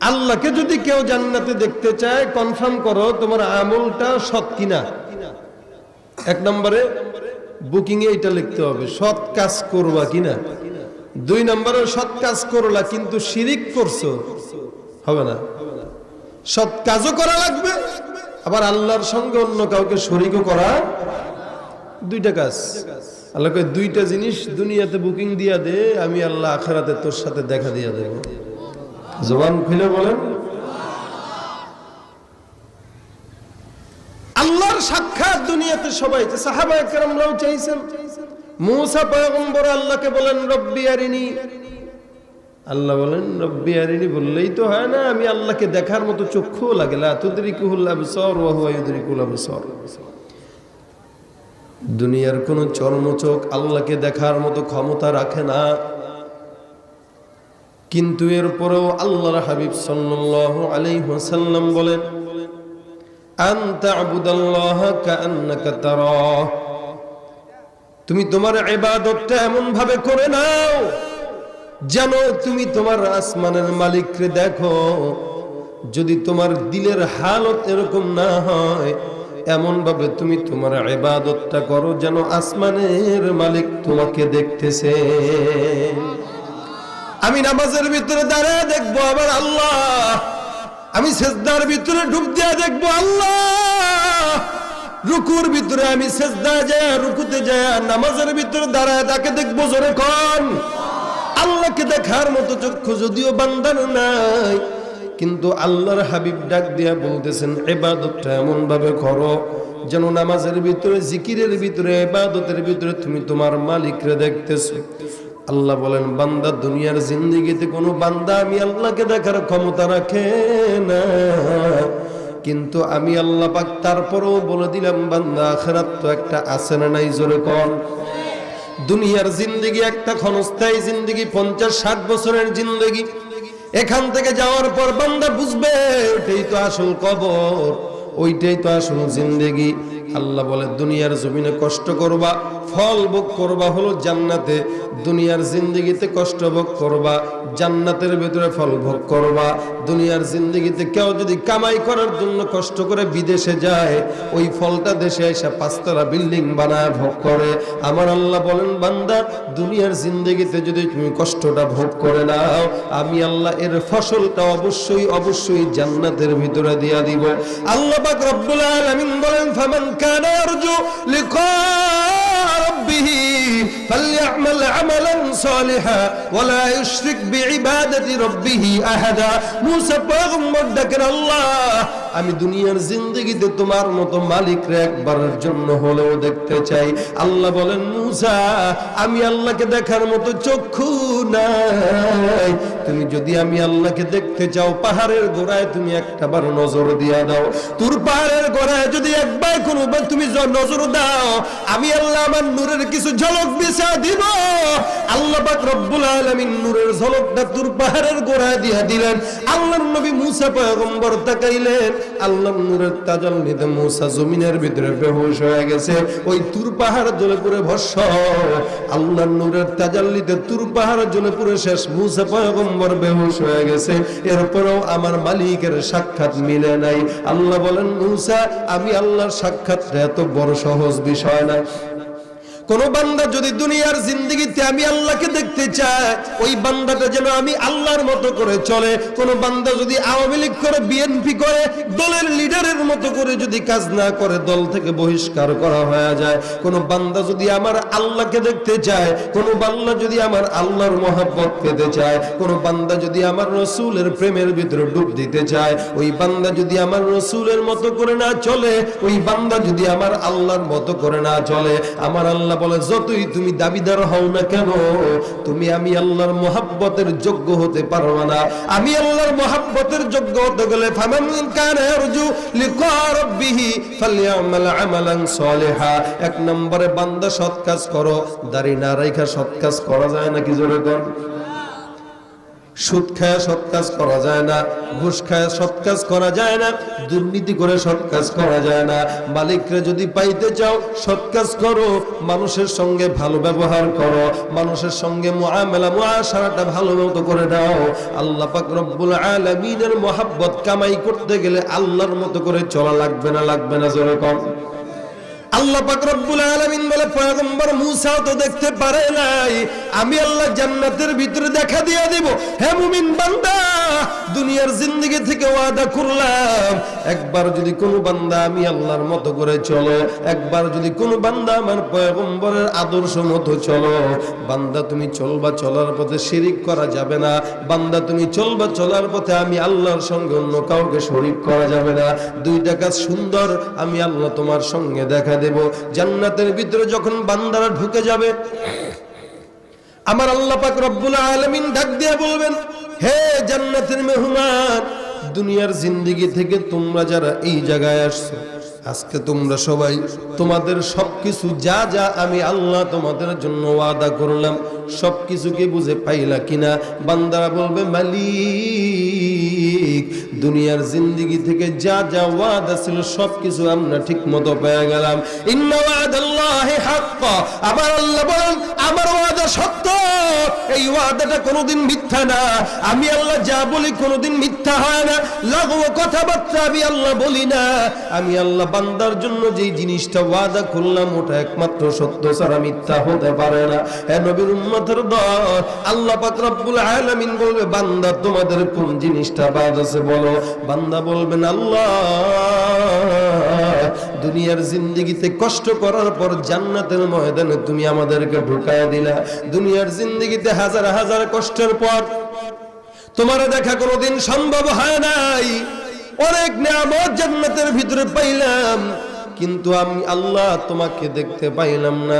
আল্লাহকে যদি কেউ জান্নাতে দেখতে চায় কনফার্ম করো তোমার আমলটা সৎ কিনা। এক নম্বরে বুকিং এ এটা লিখতে হবে সৎ কাজ করবা কিনা। দুই নম্বরে সৎ কাজ করলা কিন্তু শিরিক করছো, হবে না। সৎ কাজও করা লাগবে, আবার আল্লাহর সঙ্গে অন্য কাউকে শরীকও করা। দুইটা কাজ। আল্লাহ কয় দুইটা জিনিস দুনিয়াতে বুকিং দিয়া দে, আমি আল্লাহ আখিরাতে তোর সাথে দেখা দিয়া দেব। জবান খুলে বলেন। আল্লাহর সাক্ষাৎ দুনিয়াতে সবাই, সাহাবায়ে কেরামরাও চাইছেন। মুসা পয়গম্বর আল্লাহকে বলেন রব্বি আরিনি, আল্লাহ বলেন রব্বি আরিনি বললেই তো হয় না, আমি আল্লাহকে দেখার মতো চক্ষু লাগে। লা তুদরিকুহুল আবসার ওয়া হুয়া ইউদরিকুল আবসার। দুনিয়ার কোন চর্মচোখ আল্লাহকে দেখার মতো ক্ষমতা রাখে না, কিন্তু এরপরেও আল্লাহর হাবিব সাল্লাল্লাহু আলাইহি ওয়াসাল্লাম বলেন আনতা আবুদাল্লাহ কাআন্নাকা তারাহ, তুমি তোমার ইবাদতটা এমন ভাবে করে নাও যেন তুমি তোমার আসমানের মালিককে দেখো। যদি তোমার দিলের হালত এরকম না হয়, এমন ভাবে তুমি তোমার ইবাদতটা করো যেন আসমানের মালিক তোমাকে দেখতেছে। আমি নামাজের ভিতরে দাঁড়ায় দেখবো আবার আল্লাহ, আমি সিজদার ভিতরে ডুব দিয়ে দেখবো আল্লাহ, রুকুর ভিতরে আমি সিজদায় যায় রুকুতে যায় নামাজের ভিতরে দাঁড়ায় তাকে দেখবো। জোরে কোন আল্লাহকে দেখার মতো চক্ষু যদিও বান্দার নাই, কিন্তু আল্লাহর হাবিব ডাক দিয়া বলতেছেন ইবাদতটা এমন ভাবে করো যেন নামাজের ভিতরে জিকিরের ভিতরে ইবাদতের ভিতরে তুমি তোমার মালিককে দেখতেছো। আল্লাহ বলেন বান্দা দুনিয়ার জিন্দেগিতে কোনো বান্দা আমি আল্লাহকে দেখার ক্ষমতা রাখে না, কিন্তু আমি আল্লাহ পাক তারপরেও বলে দিলাম বান্দা আখিরাত তো একটা আছে না নাই। জোরে কোন দুনিয়ার জিন্দেগি একটা ক্ষণস্থায়ী জিন্দেগি, 50-60 বছরের জিন্দেগি। এখান থেকে যাওয়ার পর বান্দা বুঝবে ওইটাই তো আসল কবর, ওইটাই তো আসল জিন্দেগি। আল্লাহ বলে দুনিয়ার জমিনে কষ্ট করবা, ফল ভোগ করবা হলো জান্নাতে। দুনিয়ার জিন্দেগিতে কষ্ট ভোগ করবা, জান্নাতের ভিতরে ফল ভোগ করবা। দুনিয়ার জিন্দেগিতে কেউ যদি কামাই করার জন্য কষ্ট করে বিদেশে যায়, ওই ফলটা দেশে এসে 5 তলা বিল্ডিং বানায় ভোগ করে। আমার আল্লাহ বলেন বান্দা দুনিয়ার জিন্দেগিতে যদি তুমি কষ্টটা ভোগ করে নাও, আমি আল্লাহ এর ফসলটা অবশ্যই অবশ্যই জান্নাতের ভিতরে দিয়া দিব। আল্লাহ পাক রব্বুল আলামিন বলেন ফামান কানা ইয়ারজু লিকা রাব্বিহি ফালইআমাল আমালান সালিহা ওয়া লা ইউশরিক বিইবাদাতি রাব্বিহি আহাদা। মুসা পয়গম্বর ডাকেন আল্লাহ আমি দুনিয়ার জিন্দেগিতে তোমার মতো মালিকরে একবারের জন্য হলেও দেখতে চাই। আল্লাহ বলেন মুসা আমি আল্লাহকে দেখার মতো চক্ষু নাই, তুমি যদি আমি আল্লাহকে দেখতে চাও পাহাড়ের গোড়ায় তুমি একটাবার নজর দিয়া দাও। তুর পাহাড়ের গোড়ায় যদি একবার কোনোবার তুমি নজর দাও, আমি আল্লাহ আমার নূরের কিছু ঝলক বিছা দিব। আল্লাহ পাক রব্বুল আলামিন নূরের ঝলকটা তুর পাহাড়ের গোড়ায় দিয়া দিলেন। আল্লাহর নবী মুসা পয়গম্বর তাকাইলেন, আল্লাহর নূরের তাজাল্লিতে মুসা জমিনের ভিতরে বেহুশ হয়ে গেছে। ওই তুর পাহাড় জ্বলে পুড়ে ভস্ম। আল্লাহর নূরের তাজাল্লিতে তুর পাহাড় জ্বলে পুড়ে শেষ, মুসা পয়গম্বর বেহুশ হয়ে গেছে। এরপরেও আমার মালিকের সাক্ষাৎ মিলে নাই। আল্লাহ বলেন মুসা আমি আল্লাহর সাক্ষাৎটা এত বড় সহজ বিষয় না। কোন বান্দা যদি দুনিয়ার জিন্দেগিতে আমি আল্লাহকে দেখতে চায়, ওই বান্দাটা যেন আমি আল্লাহর মতো করে চলে। কোন বান্দা যদি আওয়ামী লীগ করে বিএনপি করে দলের লিডারের মতো করে যদি কাজ না করে, দল থেকে বহিষ্কার করা হয়ে যায়। কোন বান্দা যদি আমার আল্লাহকে দেখতে চায়, কোন বান্দা যদি আমার আল্লাহর মহব্বত পেতে চায়, কোন বান্দা যদি আমার রসুলের প্রেমের ভিতরে ডুব দিতে চায়, ওই বান্দা যদি আমার রসুলের মতো করে না চলে, ওই বান্দা যদি আমার আল্লাহর মতো করে না চলে, আমার আল্লাহ বলে যতই তুমি দাবিদার হও না কেন, তুমি আমি আল্লাহর মহব্বতের যোগ্য হতে পারবে না। আমি আল্লাহর মহব্বতের যোগ্য হতে গেলে ফামান কানা ইয়ারজু লিকা রাব্বিহি ফালইআমাল আমালান সালিহা। এক নম্বরে বান্দা সৎ কাজ করো। দাড়ি না রাখা সৎ কাজ করা যায় নাকি? জোরে কোন সুদ খায় সৎ কাজ করা যায় না, ঘুষ খায় সৎ কাজ করা যায় না, দুর্নীতি করে সৎ কাজ করা যায় না। মালিকরে যদি পাইতে চাও সৎ কাজ করো, মানুষের সঙ্গে ভালো ব্যবহার করো, মানুষের সঙ্গে মুআমালা মুআশারাটা ভালো মতো করে দাও। আল্লাহ পাক রব্বুল আলামিনের মহব্বত কামাই করতে গেলে আল্লাহর মতো করে চলা লাগবে না, লাগবে না? জোরে কম। আল্লাহ পাক রব্বুল আলামিন বলে, পয়গম্বর মুসা তো দেখতে পারে নাই, আমি আল্লাহ জান্নাতের ভিতরে দেখা দিয়ে দিব। হে মুমিন বান্দা, দুনিয়ার জিন্দেগি থেকে ওয়াদা করলাম, একবার যদি কোন বান্দা আমি আল্লাহর মতো করে চলো, একবার যদি কোন বান্দা আমার পয়গম্বরের আদর্শ মতো চলো, বান্দা তুমি চলবা, চলার পথে শিরিক করা যাবে না। বান্দা তুমি চলবা, চলার পথে আমি আল্লাহর সঙ্গে অন্য কাউকে শরীক করা যাবে না। দুইটা কাজ সুন্দর, আমি আল্লাহ তোমার সঙ্গে দেখা দেব। জান্নাতের ভিতরে যখন বান্দারা ঢুকে যাবে, আমার আল্লাহ পাক রব্বুল আলামিন ডাক দিয়ে বলবেন, হে জান্নাতের মেহমান, দুনিয়ার জিন্দেগি থেকে তোমরা যারা এই জায়গায় আসছো, আজকে তোমরা সবাই তোমাদের সবকিছু যা যা আমি আল্লাহ তোমাদের জন্য ওয়াদা করলাম সবকিছুকে বুঝে পাইলা কিনা? বান্দারা বলবে, মালিক, দুনিয়ার জিন্দেগি থেকে যা যা ওয়াদা ছিল সবকিছু আমরা ঠিক মতো পেয়ে গেলাম। ইন্না ওয়াদাল্লাহি হাক্ক, আমার আল্লাহ বলেন আমার ওয়াদা সত্য, এই ওয়াদাটা কোনোদিন মিথ্যা না। আমি আল্লাহ যা বলি কোনোদিন মিথ্যা হয় না, লাগো কথাবার্তা আমি আল্লাহ বলি না। আমি আল্লাহ বান্দার জন্য যেই জিনিসটা ওয়াদা করলাম ওটা একমাত্র সত্য ছাড়া মিথ্যা হতে পারে না। হে নবীর উম্মতের দল, আল্লাহ পাক রব্বুল আলামিন বলবে, বান্দা তোমাদের কোন জিনিসটা বাদ আছে বলো। বান্দা বলবেন, আল্লাহ, দুনিয়ার জিন্দেগিতে কষ্ট করার পর জান্নাতের ময়দানে তুমি আমাদেরকে ঢুকায় দিলা। দুনিয়ার জিন্দেগিতে হাজার হাজার কষ্টের পর তোমার দেখা কোনোদিন সম্ভব হয় নাই। অনেক নিয়ামত জান্নাতের ভিতরে পাইলাম, কিন্তু আমি আল্লাহ তোমাকে দেখতে পাইলাম না।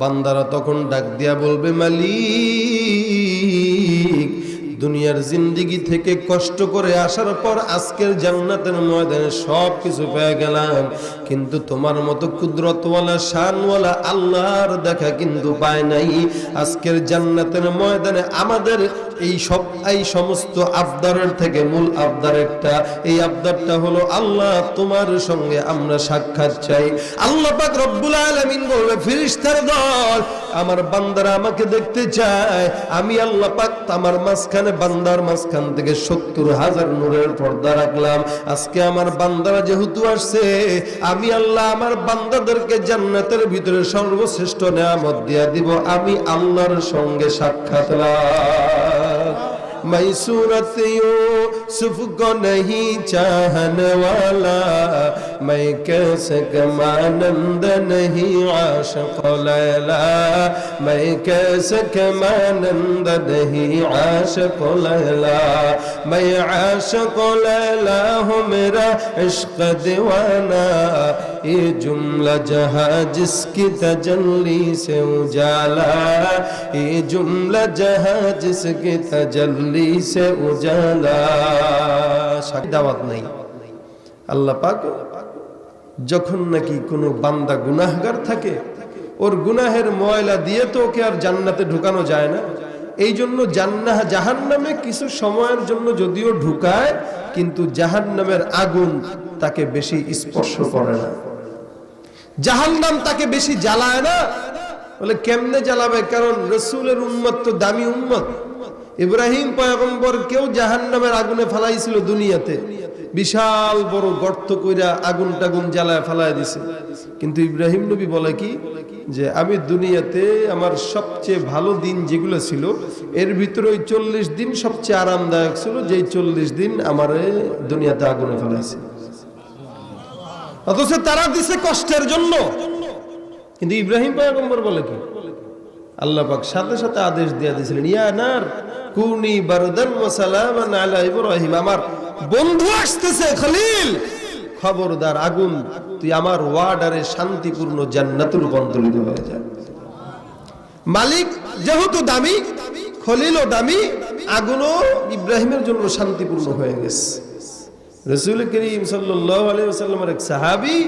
বান্দারা তখন ডাক দিয়া বলবে, মালিক, দুনিয়ার জিন্দেগি থেকে কষ্ট করে আসার পর আজকের জান্নাতের ময়দানে সব কিছু পেয়ে গেলাম, কিন্তু তোমার মতো কুদরতওয়ালা শানওয়ালা আল্লাহর দেখা কিন্তু পায় নাই। আজকের জান্নাতের ময়দানে আমাদের এই সমস্ত আবদারের থেকে মূল আবদার একটা, এই আবদারটা হলো আল্লাহ তোমার সঙ্গে আমরা সাক্ষাৎ চাই। আল্লাহ পাক রব্বুল আলামিন বলবে, ফেরেশতার দল, আমার বান্দারা আমাকে দেখতে চায়। আমি আল্লাহ পাক আমার মাঝখানে, বান্দার মাঝখান থেকে 70,000 নূরের পর্দা রাখলাম। আজকে আমার বান্দারা যেহেতু আসছে, আমি আল্লাহ আমার বান্দাদেরকে জান্নাতের ভিতরে সর্বশ্রেষ্ঠ নিয়ামত দিয়া দিব। আমি আল্লাহর সঙ্গে সাক্ষাৎ मैं सूरत यूसुफ को नहीं चाहने वाला, मैं कैसे कमानंद नहीं आशिक लैला, मैं कैसे कमानंद नहीं आशिक लैला, मैं आशिक लैला हूँ मेरा इश्क दीवाना, ये जुमला जहाँ जिसकी तजल्ली से उजाला, ये जुमला जहाँ जिसकी तजल्ली से उजाला। দাওয়াত নাই। আল্লাহ পাক যখন নাকি কোনো বান্দা গুনাহগার থাকে, ওর গুনাহের ময়লা দিয়ে তো ওকে আর জান্নাতে ঢুকানো যায় না। এই জন্য জাহান্নামে কিছু সময়ের জন্য যদিও ঢুকায়, কিন্তু জাহান্নামের আগুন তাকে বেশি স্পর্শ করে না, জাহান্নাম তাকে বেশি জ্বালায় না। বলে কেমনে জ্বালাবে? কারণ রাসূলের উম্মত তো দামি উম্মত। ইব্রাহিম পয়গম্বর কেউ জাহান্নামের আগুনে ফালাইছিল দুনিয়াতে, বিশাল বড় গর্ত কইরা আগুন টাগুন জ্বালায় ফালায় দিছে। কিন্তু ইব্রাহিম নবী বলে কি, যে আমি দুনিয়াতে আমার সবচেয়ে ভালো দিন যেগুলো ছিল এর ভিতরে ওই 40 দিন সবচেয়ে আরামদায়ক ছিল, যেই 40 দিন আমার দুনিয়াতে আগুনে ফেলাইছে। অথচ তারা দিছে কষ্টের জন্য। কিন্তু ইব্রাহিম পয়গম্বর বলে কি, আল্লাহ পাক সাথে সাথে আদেশ দিয়ে দিয়েছিলেন, ইয়া নার কুনি বারদান ওয়া সালামান আলা ইব্রাহিম, আমার বন্ধু আসতেছে খলিল, খবরদার আগুন তুই আমার ওয়ার্ডারে শান্তিপূর্ণ জান্নাতে রূপান্তরিত হয়ে যা। মালিক যেহেতু দামি, খলিলও দামি, আগুনও ইব্রাহিমের জন্য শান্তিপূর্ণ হয়ে গেছে। রাসূল করিম সাল্লাল্লাহু আলাইহি ওয়াসাল্লামের এক সাহাবী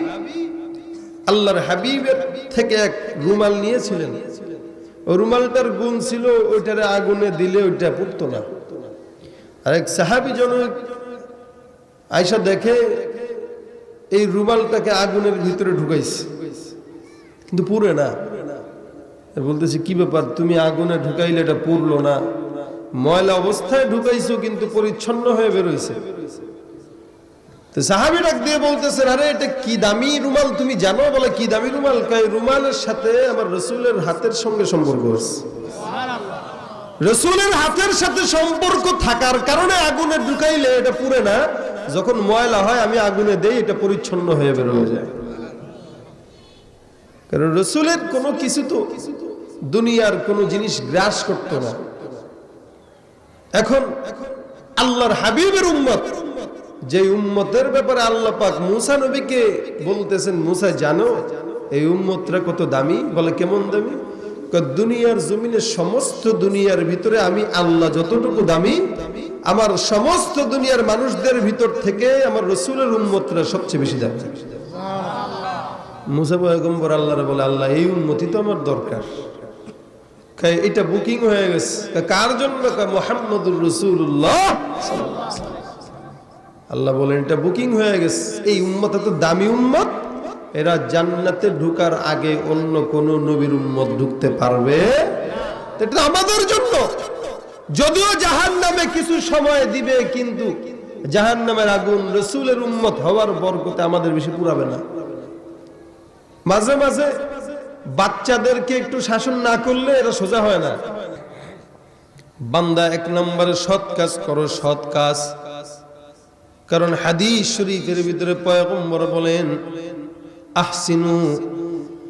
আল্লাহর হাবিবের থেকে এক রুমাল নিয়েছিলেন। রুমালটার গুণ ছিল ওইটারে আগুনে দিলে ওইটা পুড়তো না, আরেক সাহাবী জনক আয়েশা দেখে এই রুমালটাকে আগুনের ভিতরে ঢুকাইছে, কিন্তু পুড়ে না। বলতেছে কি ব্যাপার, তুমি আগুনে ঢুকাইলে এটা পুড়লো না? ময়লা অবস্থায় ঢুকাইছো কিন্তু পরিচ্ছন্ন হয়ে বেরোইছে। তো সাহাবী ডাক দিয়ে বলতেছেন, আরে এটা কি দামি রুমাল তুমি জানো? বলে কি দামি রুমাল? এই রুমালের সাথে আমার রাসূলের হাতের সঙ্গে সম্পর্ক আছে। রাসূলের হাতের সাথে সম্পর্ক থাকার কারণে আগুনে ঢুকাইলে এটা পুড়ে না, যখন ময়লা হয় আমি আগুনে দেই এটা পরিচ্ছন্ন হয়ে বের হয়ে যায়। কারণ রাসূলের কোনো কিছু তো দুনিয়ার কোনো জিনিস গ্রাস করত না। এখন আল্লাহর হাবিবের উম্মত, যে উম্মতের ব্যাপারে আল্লাহ পাক মুসা নবীকে বলতেছেন, মুসা জানো এই উম্মতরা কত দামি? বলে কেমন দামি? দুনিয়ার জমিনে সমস্ত দুনিয়ার ভিতরে আমি আল্লাহ যতটুকু দামি, আমার সমস্ত দুনিয়ার মানুষদের ভিতর থেকে আমার রাসূলের উম্মতরা সবচেয়ে বেশি দামি। মুসা পয়গম্বর আল্লাহর বলে, আল্লাহ এই উম্মতই তো আমার দরকার। এটা বুকিং হয়ে গেছে। কার জন্য? মুহাম্মদুর রাসূলুল্লাহ। আল্লাহ বলেন এটা বুকিং হয়ে গেছে। এই উম্মত এত দামি উম্মত, এরা জান্নাতে ঢুকার আগে অন্য কোন নবীর উম্মত ঢুকতে পারবে? এটা আমাদের জন্য। যদিও জাহান্নামে কিছু সময় দিবে, কিন্তু জাহান্নামের আগুন রাসূলের উম্মত হওয়ার বরকতে আমাদের বেশি পুরাবে না। মাঝে মাঝে বাচ্চাদেরকে একটু শাসন না করলে এরা সোজা হয় না। বান্দা এক নম্বরে সৎ কাজ করো, সৎ কাজ। কারণ হাদিস শরীফের ভিতরে পয়গম্বর বলেন, আহসিনু,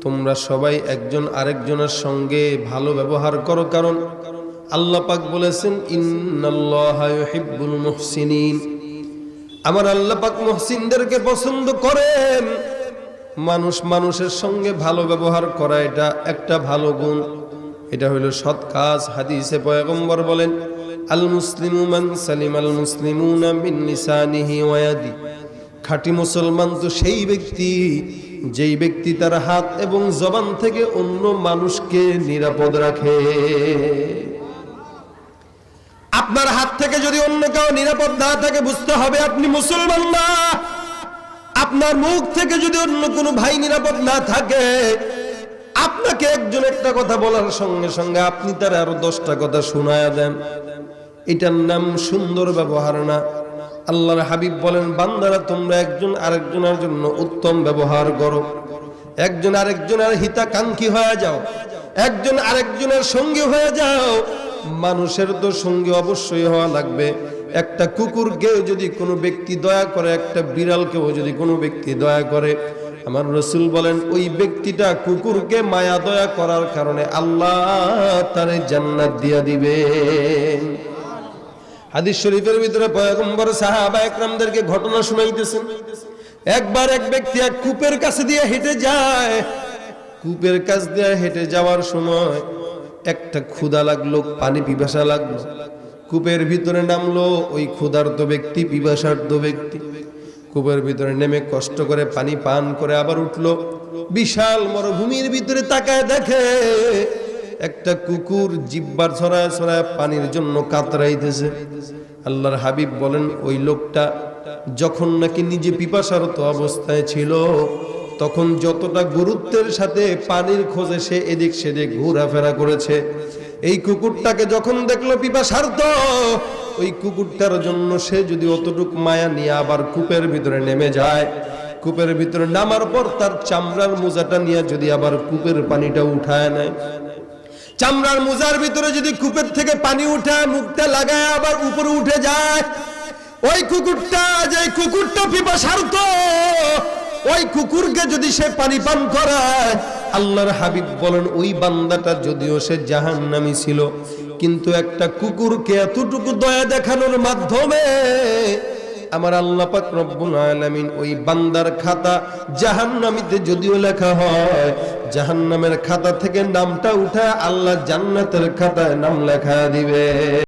তোমরা সবাই একজন আরেকজনের সঙ্গে ভালো ব্যবহার করো। কারণ আল্লাহ পাক বলেছেন, ইন্নাল্লাহা ইউহিব্বুল মুহসিনিন, আমার আল্লাহ পাক মুহসিনদেরকে পছন্দ করেন। মানুষ মানুষের সঙ্গে ভালো ব্যবহার করা এটা একটা ভালো গুণ, এটা হইল সৎ কাজ। হাদিসে পয়গম্বর বলেন, আল মুসলিমু মান সালিমাল মুসলিমুনা মিন লিসানিহি ওয়া ইয়াদি, খাঁটি মুসলমান তো সেই ব্যক্তি যেই ব্যক্তি তার হাত এবং জবান থেকে অন্য মানুষকে নিরাপদ রাখে। আপনার হাত থেকে যদি অন্য কেউ নিরাপদ না থাকে, বুঝতে হবে আপনি মুসলমান না। আপনার মুখ থেকে যদি অন্য কোনো ভাই নিরাপদ না থাকে, আপনাকে একজন একটা কথা বলার সঙ্গে সঙ্গে আপনি তার আরো 10টা কথা শোনায়া দেন, এটার নাম সুন্দর ব্যবহার না। আল্লাহর হাবিব বলেন, বান্দারা তোমরা একজন আরেকজনের জন্য উত্তম ব্যবহার করো, একজন আরেকজনের হিতাকাঙ্ক্ষী হয়ে যাও, একজন আরেকজনের সঙ্গী হয়ে যাও। মানুষের তো সঙ্গী অবশ্যই হওয়া লাগবে। একটা কুকুরকে যদি কোনো ব্যক্তি দয়া করে, একটা বিড়ালকেও যদি কোনো ব্যক্তি দয়া করে, আমার রাসূল বলেন ওই ব্যক্তিটা কুকুরকে মায়া দয়া করার কারণে আল্লাহ তারে জান্নাত দিয়া দিবে। হাদিস শরীফের ভিতরে পয়গম্বর সাহাবা একরামদেরকে ঘটনা শুনাইতেছেন। একবার এক ব্যক্তি এক কূপের কাছে দিয়ে হেঁটে যায়। কূপের কাছ দিয়ে হেঁটে যাওয়ার সময় একটা ক্ষুধা লাগলো, পানি পিপাসা লাগলো। কূপের ভিতরে নামলো ওই ক্ষুধার্ত ব্যক্তি, পিপাসার্ত ব্যক্তি। কূপের ভিতরে নেমে কষ্ট করে পানি পান করে আবার উঠলো। বিশাল মরুভূমির ভিতরে তাকায় দেখে একটা কুকুর জিহ্বার ছড়ায় ছড়ায় পানির জন্য কাতরাইতেছে। আল্লাহর হাবিব বলেন, ওই লোকটা যখন নাকি নিজে পিপাসারত অবস্থায় ছিল, তখন যতটা গুরুত্বের সাথে পানির খোঁজে সে এদিক সেদিক ঘোরাফেরা করেছে, এই কুকুরটাকে যখন দেখলো পিপাসার্ত, ওই কুকুরটার জন্য সে যদি অতটুক মায়া নিয়ে আবার কূপের ভিতরে নেমে যায়, কূপের ভিতরে নামার পর তার চামড়ার মোজাটা নিয়ে যদি আবার কূপের পানিটা উঠায় নেয়, চামড়ার মোজার ভিতরে যদি কূপের থেকে পানি উঠায়, মুখটা লাগায় আবার উপরে উঠে যায়, ওই কুকুরটা, যে কুকুরটা পিপাসার্ত, ওই কুকুরকে যদি সে পানি পান করায়, আল্লাহর হাবিব বলেন ওই বান্দাটা যদিও সে জাহান্নামী ছিল, কিন্তু একটা কুকুরকে এতটুকু দয়া দেখানোর মাধ্যমে আমার আল্লাহ পাক রব্বুল আলামিন ওই বান্দার খাতা জাহান্নামীতে যদিও লেখা হয়, জাহান্নামের খাতা থেকে নামটা উঠা আল্লাহ জান্নাতের খাতায় নাম লেখা দিবে।